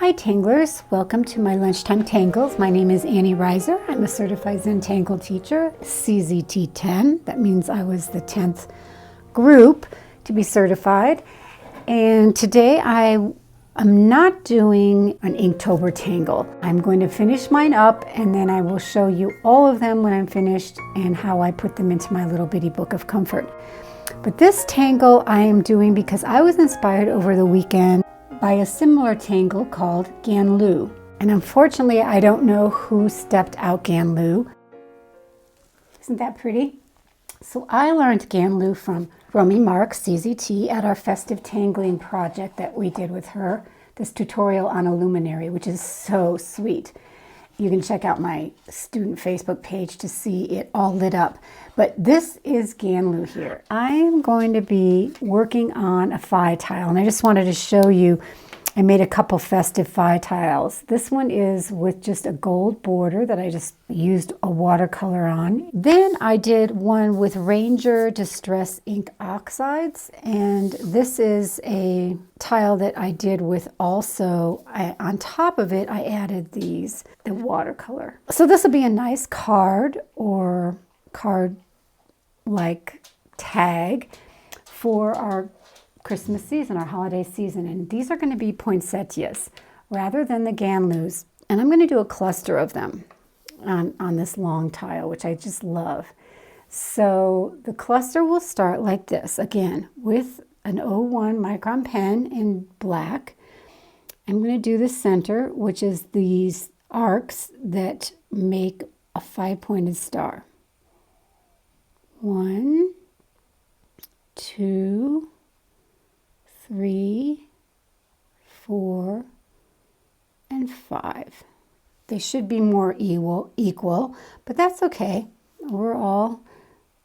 Hi Tanglers, welcome to my Lunchtime Tangles. My name is Annie-Reiser. I'm a certified Zen-tangle teacher, CZT 10. That means I was the 10th group to be certified. And today I am not doing an Inktober tangle. I'm going to finish mine up and then I will show you all of them when I'm finished and how I put them into my little bitty book of comfort. But this tangle I am doing because I was inspired over the weekend by a similar tangle called Ganloo. And unfortunately, I don't know who stepped out Ganloo. Isn't that pretty? So I learned Ganloo from Romy Marks, CZT, at our festive tangling project that we did with her, this tutorial on a luminary, which is so sweet. You can check out my student Facebook page to see it all lit up. But this is Ganloo here. I am going to be working on a fire tile, and I just wanted to show you, I made a couple festive fire tiles. This one is with just a gold border that I just used a watercolor on. Then I did one with Ranger Distress Ink Oxides, and this is a tile that I did with also, on top of it, I added the watercolor. So this will be a nice card or card-like tag for our Christmas season, our holiday season. And these are going to be poinsettias rather than the Ganloos. And I'm going to do a cluster of them on this long tile, which I just love. So the cluster will start like this, again, with an 01 micron pen in black. I'm going to do the center, which is these arcs that make a 5-pointed star. 1, 2, 3, 4, and 5. They should be more equal, but that's okay. We're all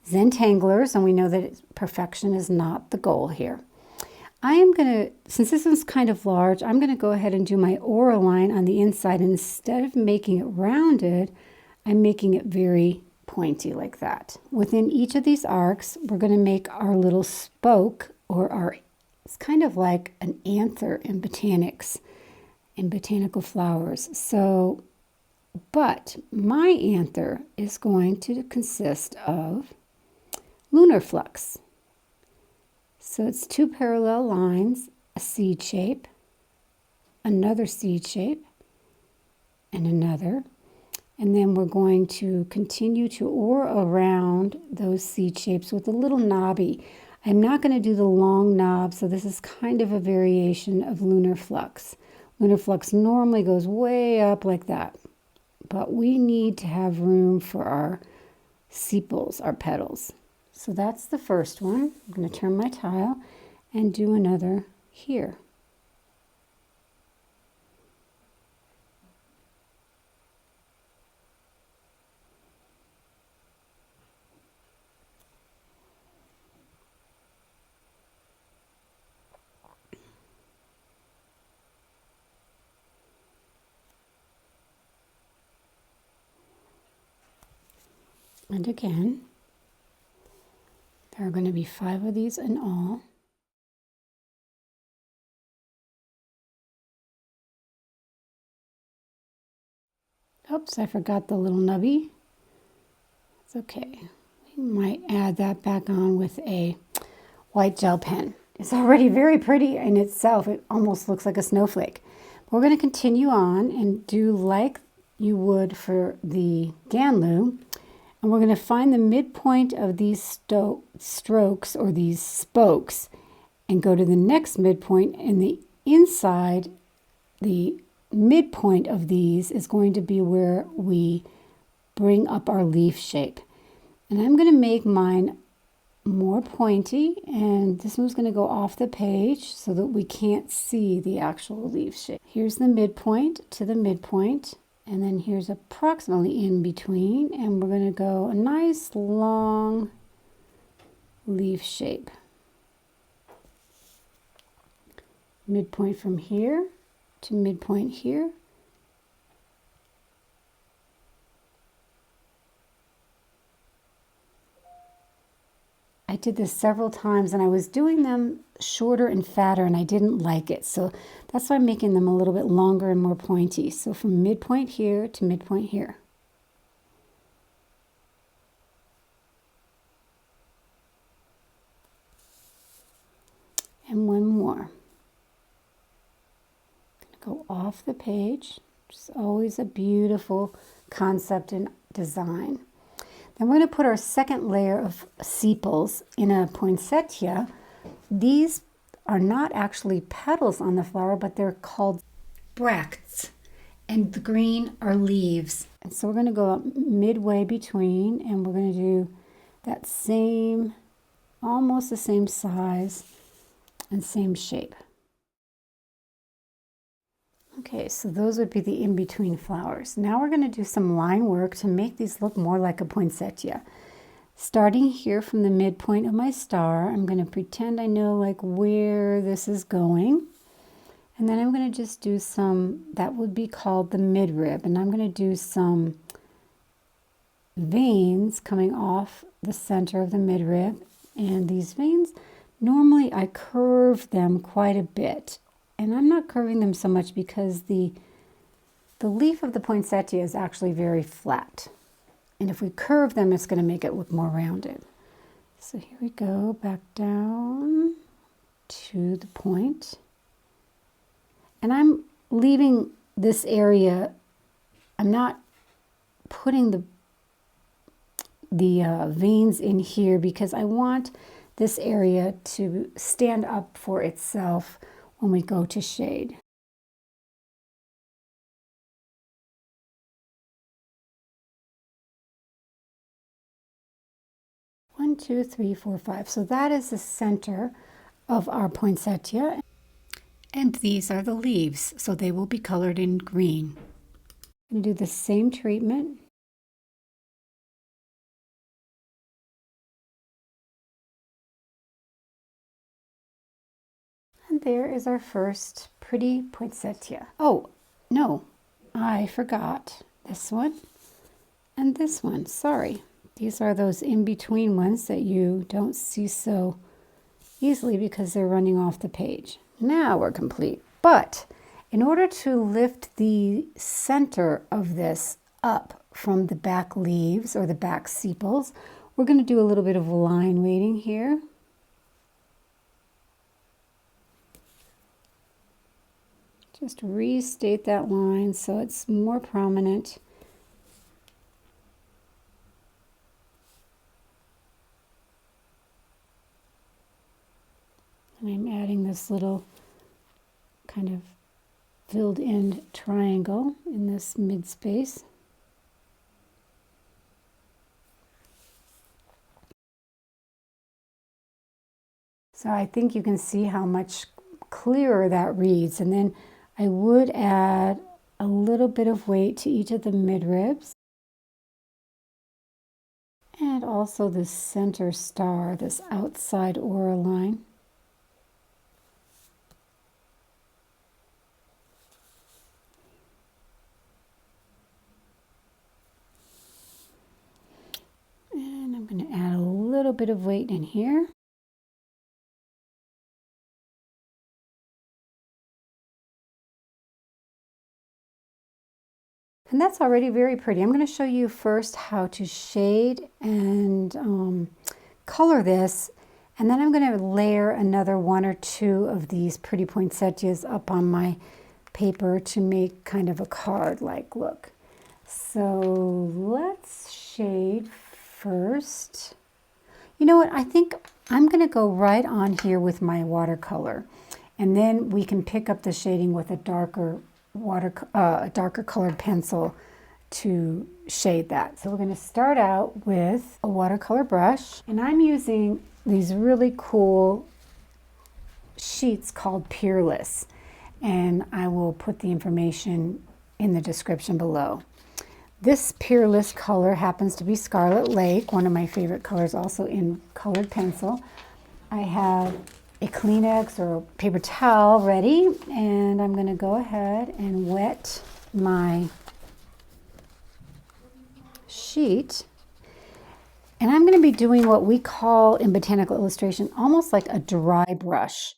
Zen-tanglers, and we know that perfection is not the goal here. I am going to, since this is kind of large, I'm going to go ahead and do my aura line on the inside. And instead of making it rounded, I'm making it very pointy like that. Within each of these arcs, we're going to make our little spoke, or it's kind of like an anther in botanics, in botanical flowers. So, but my anther is going to consist of lunar flux. So it's 2 parallel lines, a seed shape, another seed shape, and another. And then we're going to continue to aura around those seed shapes with a little knobby. I'm not going to do the long knob, so this is kind of a variation of lunar flux. Lunar flux normally goes way up like that, but we need to have room for our sepals, our petals. So that's the first one. I'm going to turn my tile and do another here. And again, there are going to be 5 of these in all. Oops, I forgot the little nubby. It's okay. We might add that back on with a white gel pen. It's already very pretty in itself. It almost looks like a snowflake. We're going to continue on and do like you would for the Ganloo. And we're going to find the midpoint of these strokes or these spokes and go to the next midpoint. And the inside, the midpoint of these is going to be where we bring up our leaf shape. And I'm going to make mine more pointy, and this one's going to go off the page so that we can't see the actual leaf shape. Here's the midpoint to the midpoint. And then here's approximately in between, and we're going to go a nice long leaf shape. Midpoint from here to midpoint here. I I did this several times and I was doing them shorter and fatter and I didn't like it. So that's why I'm making them a little bit longer and more pointy. So from midpoint here to midpoint here. And one more. Go off the page. It's always a beautiful concept and design. Then we're going to put our second layer of sepals in a poinsettia. These are not actually petals on the flower, but they're called bracts. And the green are leaves. And so we're going to go up midway between, and we're going to do that same, almost the same size and same shape. Okay, so those would be the in-between flowers. Now we're going to do some line work to make these look more like a poinsettia. Starting here from the midpoint of my star, I'm going to pretend I know like where this is going. And then I'm going to just do some, that would be called the midrib. And I'm going to do some veins coming off the center of the midrib. And these veins, normally I curve them quite a bit. And I'm not curving them so much because the leaf of the poinsettia is actually very flat. And if we curve them, it's going to make it look more rounded. So here we go, back down to the point. And I'm leaving this area, I'm not putting the veins in here because I want this area to stand up for itself when we go to shade. One, two, three, four, five. So that is the center of our poinsettia. And these are the leaves, so they will be colored in green. I'm going to do the same treatment. And there is our first pretty poinsettia. Oh, no, I forgot this one and this one. Sorry. These are those in-between ones that you don't see so easily because they're running off the page. Now we're complete. But in order to lift the center of this up from the back leaves or the back sepals, we're going to do a little bit of line weighting here. Just restate that line so it's more prominent. And I'm adding this little kind of filled in triangle in this mid space. So I think you can see how much clearer that reads. And then I would add a little bit of weight to each of the midribs. And also the center star, this outside aura line. And I'm going to add a little bit of weight in here. And that's already very pretty. I'm going to show you first how to shade and color this. And then I'm going to layer another one or two of these pretty poinsettias up on my paper to make kind of a card-like look. So let's shade first. You know what? I think I'm going to go right on here with my watercolor. And then we can pick up the shading with a darker darker colored pencil to shade that. So we're going to start out with a watercolor brush, and I'm using these really cool sheets called Peerless, and I will put the information in the description below. This Peerless color happens to be Scarlet Lake, one of my favorite colors, also in colored pencil. I have a Kleenex or a paper towel ready, and I'm going to go ahead and wet my sheet. And I'm going to be doing what we call in botanical illustration almost like a dry brush.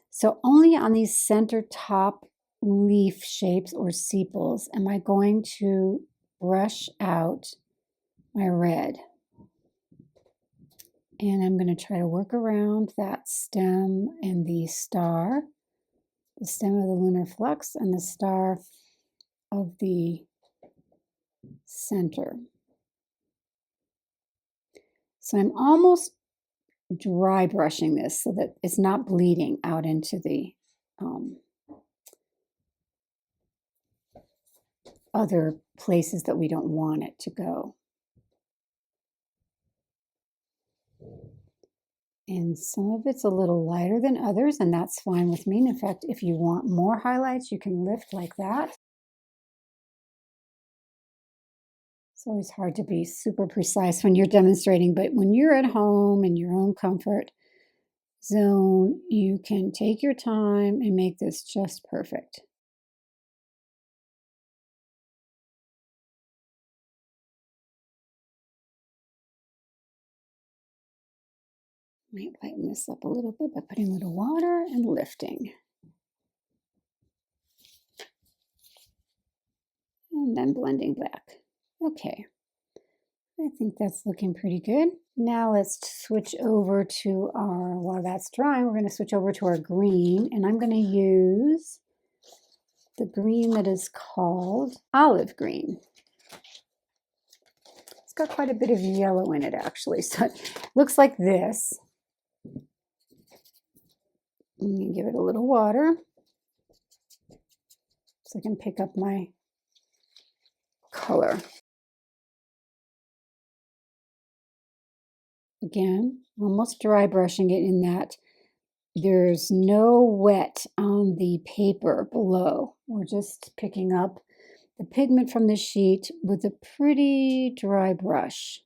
So only on these center top leaf shapes or sepals am I going to brush out my red. And I'm going to try to work around that stem and the star, the stem of the lunar flux and the star of the center. So I'm almost dry brushing this so that it's not bleeding out into the other places that we don't want it to go. And some of it's a little lighter than others, and that's fine with me. And in fact, if you want more highlights, you can lift like that. It's always hard to be super precise when you're demonstrating, but when you're at home in your own comfort zone, you can take your time and make this just perfect. Might lighten this up a little bit by putting a little water and lifting. And then blending back. Okay, I think that's looking pretty good. Now let's switch over to our, while that's drying, we're going to switch over to our green, and I'm going to use the green that is called olive green. It's got quite a bit of yellow in it actually, so it looks like this. I'm going to give it a little water so I can pick up my color. Again, almost dry brushing it in that there's no wet on the paper below. We're just picking up the pigment from the sheet with a pretty dry brush.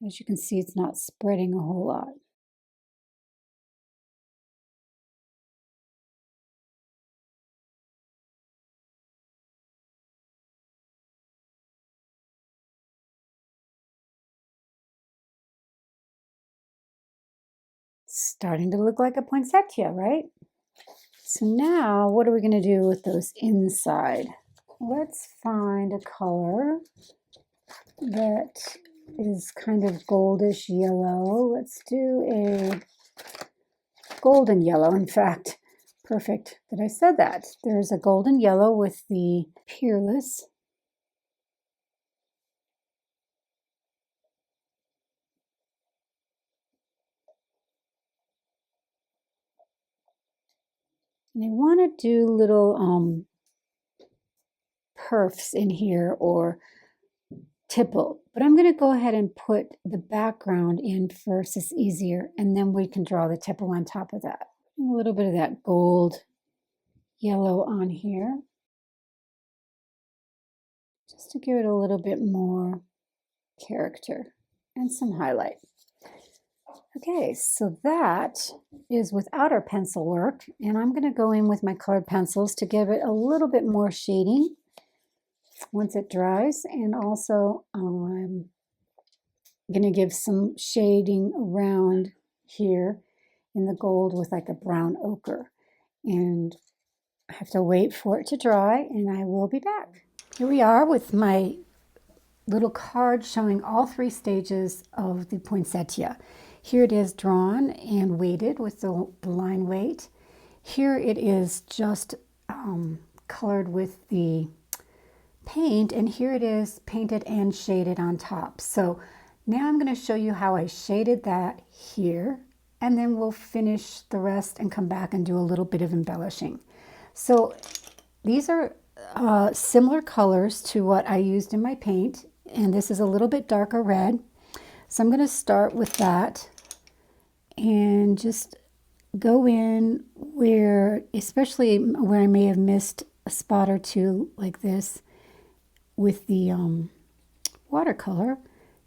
As you can see, it's not spreading a whole lot. Starting to look like a poinsettia, right? So now what are we going to do with those inside? Let's find a color that is kind of goldish yellow. Let's do a golden yellow. In fact, perfect that I said that. There's a golden yellow with the peerless. And I want to do little perfs in here or tipple, but I'm going to go ahead and put the background in first. It's easier, and then we can draw the tipple on top of that. A little bit of that gold yellow on here, just to give it a little bit more character and some highlight. Okay, so that is without our pencil work, and I'm going to go in with my colored pencils to give it a little bit more shading once it dries, and also I'm going to give some shading around here in the gold with like a brown ochre, and I have to wait for it to dry, and I will be back. Here we are with my little card showing all three stages of the poinsettia. Here it is drawn and weighted with the line weight. Here it is just colored with the paint, and here it is painted and shaded on top. So now I'm going to show you how I shaded that here, and then we'll finish the rest and come back and do a little bit of embellishing. So these are similar colors to what I used in my paint, and this is a little bit darker red. So I'm going to start with that and just go in where, especially where I may have missed a spot or two like this with the watercolor,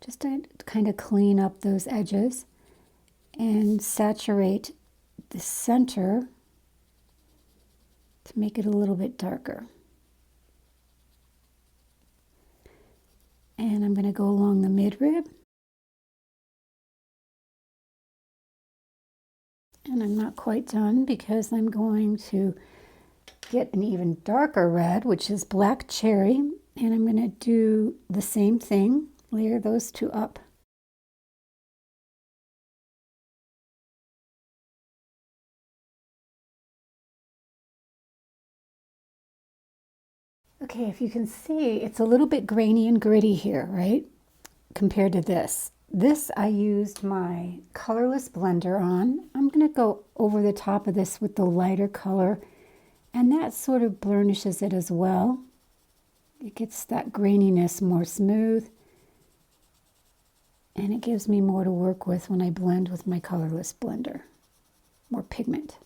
just to kind of clean up those edges and saturate the center to make it a little bit darker. And I'm going to go along the midrib. And I'm not quite done because I'm going to get an even darker red, which is black cherry, and I'm going to do the same thing, layer those two up. Okay, if you can see, it's a little bit grainy and gritty here, right? Compared to this. This I used my colorless blender on. I'm going to go over the top of this with the lighter color, and that sort of burnishes it as well. It gets that graininess more smooth, and it gives me more to work with when I blend with my colorless blender. More pigment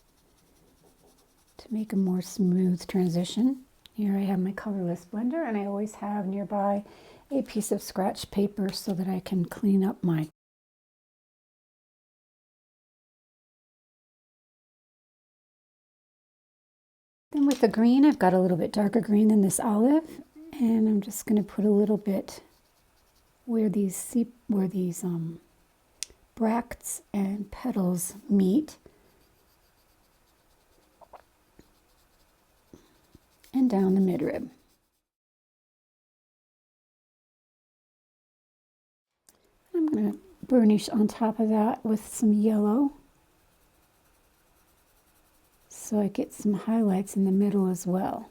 to make a more smooth transition. Here I have my colorless blender, and I always have nearby a piece of scratch paper so that I can clean up my Then with the green, I've got a little bit darker green than this olive, and I'm just going to put a little bit where these bracts and petals meet, and down the midrib. I'm going to burnish on top of that with some yellow so I get some highlights in the middle as well.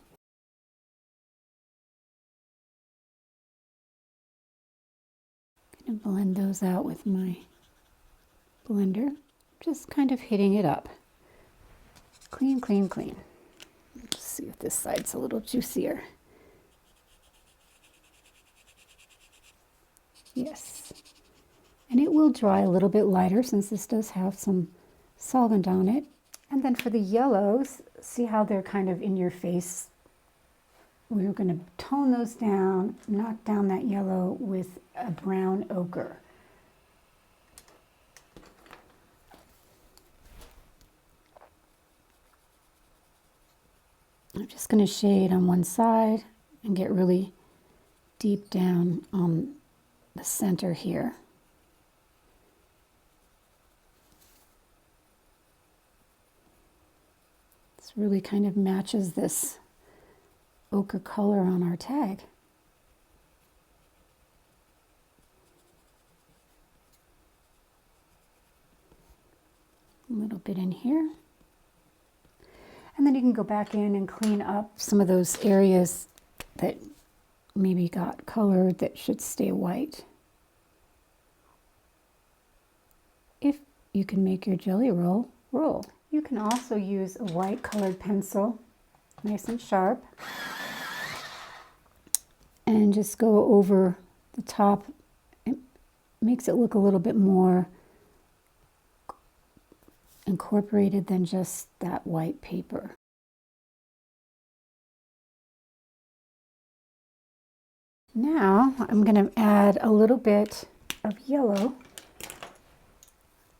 I'm going to blend those out with my blender, just kind of hitting it up. Clean, clean, clean. Let's see if this side's a little juicier. Yes. And it will dry a little bit lighter since this does have some solvent on it. And then for the yellows, see how they're kind of in your face? We're going to tone those down, knock down that yellow with a brown ochre. I'm just going to shade on one side and get really deep down on the center here. This really kind of matches this ochre color on our tag. A little bit in here. And then you can go back in and clean up some of those areas that maybe got colored that should stay white. If you can make your jelly roll, roll. You can also use a white colored pencil, nice and sharp, and just go over the top. It makes it look a little bit more incorporated than just that white paper. Now I'm going to add a little bit of yellow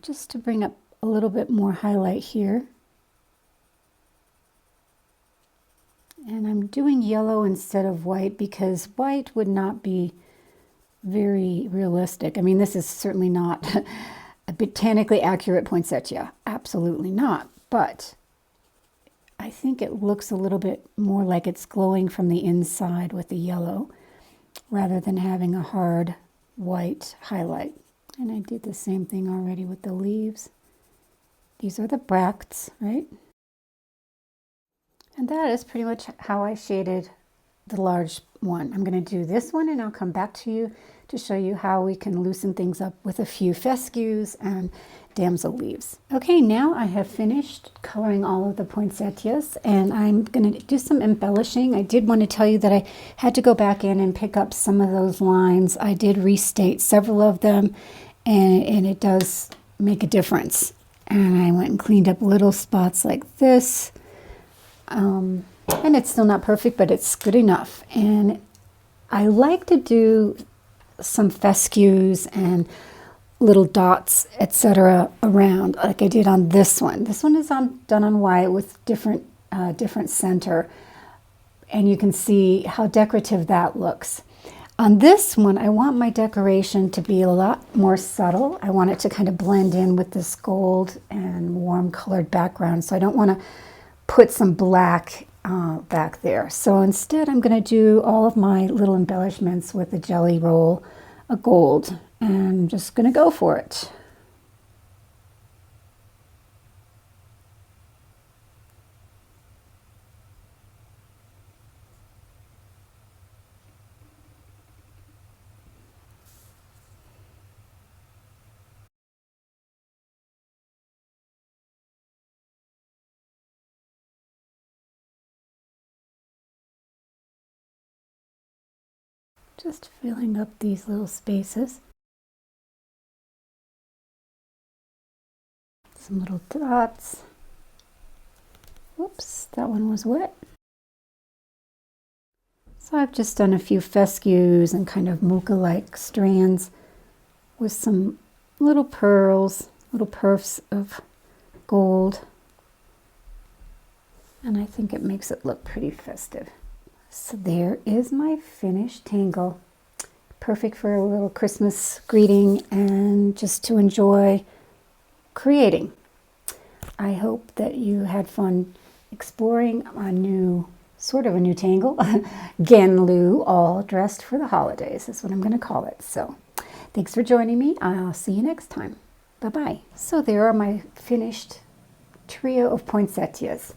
just to bring up a little bit more highlight here. And I'm doing yellow instead of white because white would not be very realistic. I mean, this is certainly not a botanically accurate poinsettia. Absolutely not. But I think it looks a little bit more like it's glowing from the inside with the yellow rather than having a hard white highlight. And I did the same thing already with the leaves. These are the bracts, right? And that is pretty much how I shaded the large one. I'm going to do this one and I'll come back to you to show you how we can loosen things up with a few fescues and damsel leaves. Okay, now I have finished coloring all of the poinsettias and I'm going to do some embellishing. I did want to tell you that I had to go back in and pick up some of those lines. I did restate several of them and it does make a difference. And I went and cleaned up little spots like this. And it's still not perfect, but it's good enough. And I like to do some fescues and little dots, etc. around, like I did on this one. This one is done on white with different center, and you can see how decorative that looks. On this one, I want my decoration to be a lot more subtle. I want it to kind of blend in with this gold and warm colored background. So I don't want to put some black back there. So instead, I'm going to do all of my little embellishments with a jelly roll of gold. And I'm just going to go for it. Just filling up these little spaces. Some little dots. Whoops, that one was wet. So I've just done a few fescues and kind of mocha-like strands with some little pearls, little perfs of gold. And I think it makes it look pretty festive. So there is my finished tangle. Perfect for a little Christmas greeting and just to enjoy creating. I hope that you had fun exploring a new, sort of a new tangle, Ganloo, all dressed for the holidays. That's what I'm going to call it. So thanks for joining me. I'll see you next time. Bye-bye. So there are my finished trio of poinsettias,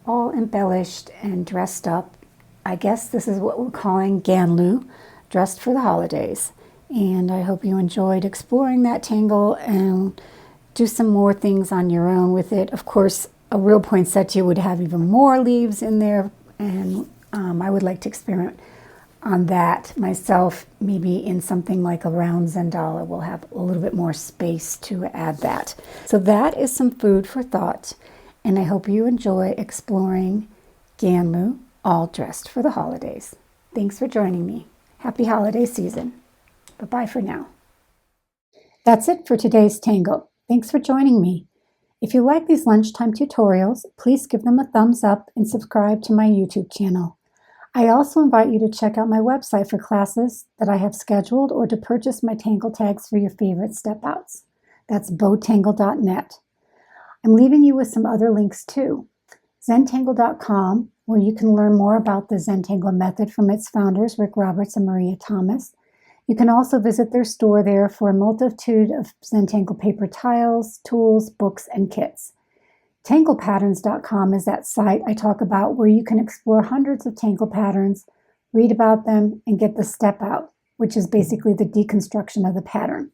all embellished and dressed up. I guess this is what we're calling Ganloo, dressed for the holidays. And I hope you enjoyed exploring that tangle and do some more things on your own with it. Of course, a real poinsettia would have even more leaves in there, and I would like to experiment on that myself. Maybe in something like a round zendoodle, we'll have a little bit more space to add that. So that is some food for thought, and I hope you enjoy exploring Ganloo, all dressed for the holidays. Thanks for joining me. Happy holiday season. Bye-bye for now. That's it for today's tangle. Thanks for joining me. If you like these lunchtime tutorials, please give them a thumbs up and subscribe to my YouTube channel. I also invite you to check out my website for classes that I have scheduled or to purchase my tangle tags for your favorite step outs. That's Botangle.net. I'm leaving you with some other links too. Zentangle.com, where you can learn more about the Zentangle method from its founders, Rick Roberts and Maria Thomas. You can also visit their store there for a multitude of Zentangle paper tiles, tools, books, and kits. Tanglepatterns.com is that site I talk about where you can explore hundreds of tangle patterns, read about them, and get the step out, which is basically the deconstruction of the pattern.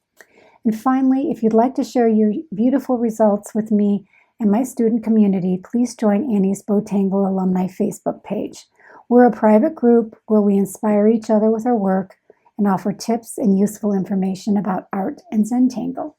And finally, if you'd like to share your beautiful results with me and my student community, please join Annie's Botangle Alumni Facebook page. We're a private group where we inspire each other with our work and offer tips and useful information about art and Zentangle.